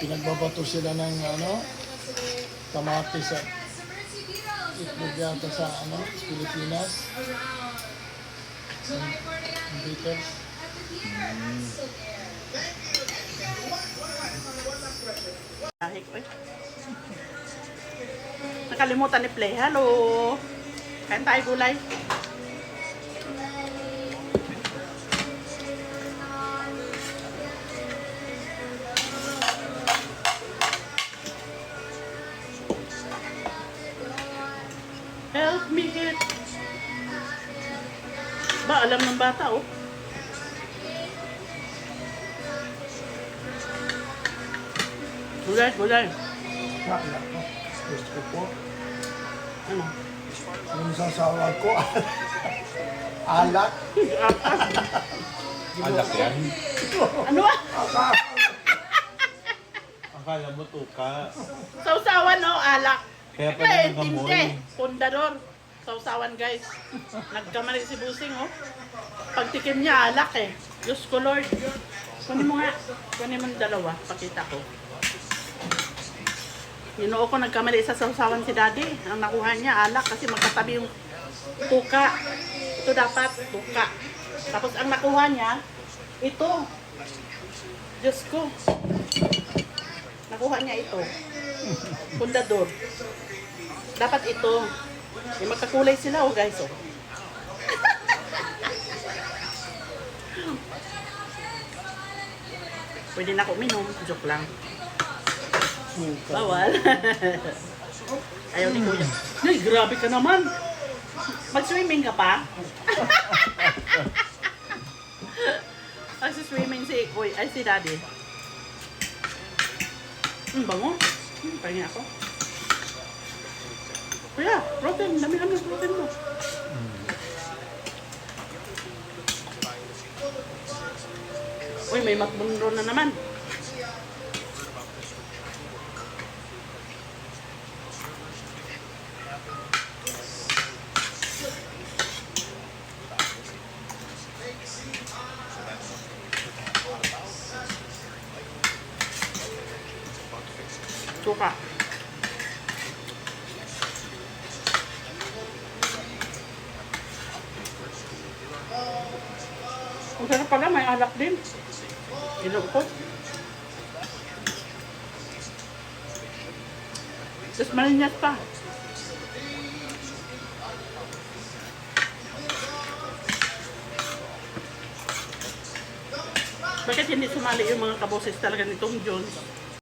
Pinagbabato sila ng kamatis at itlog yata sa Pilipinas. Bitters. Kahit ko eh. Nakalimutan ni Play. Hello! Kain tayo gulay. Help me it. Ba, alam ng bata oh. Gulay, gulay. Gusto ko po. Ano? Yung sasawag ko. Alak. Alak yan. Ano ah? Akala mo tuka. Sausawan no, alak. Kaya pala nagamoy. Hindi. Pundador. Sausawan guys. Nagkamali si Busing oh. Pagtikim niya alak eh. Diyos ko Lord. Kunin mo nga. Kunin mo ng dalawa. Pakita ko. Ginoo ko nagkamali sa sausawan si Daddy. Ang nakuha niya alak kasi magkatabi yung tuka. Ito dapat tuka. Tapos ang nakuha niya ito. Diyos ko. Nakuha niya ito. Pundador. Dapat ito. May magkakulay sila oh guys oh. Pwede na ako minom. Joke lang. Bawal. Ayaw ni Kuya. Ay, grabe ka naman. Mag-swimming ka pa? Mag-swimming si Kuya, ay si Daddy. Bango. Pahinga ako. Kuya, protein. Dami-dami ng protein mo. Uy, may matbundo na naman. Suka. Ang sarap pala, may alak din. Inom ko. Tapos malinyas pa. Bakit hindi sumali yung mga kaboses talaga nitong Jones?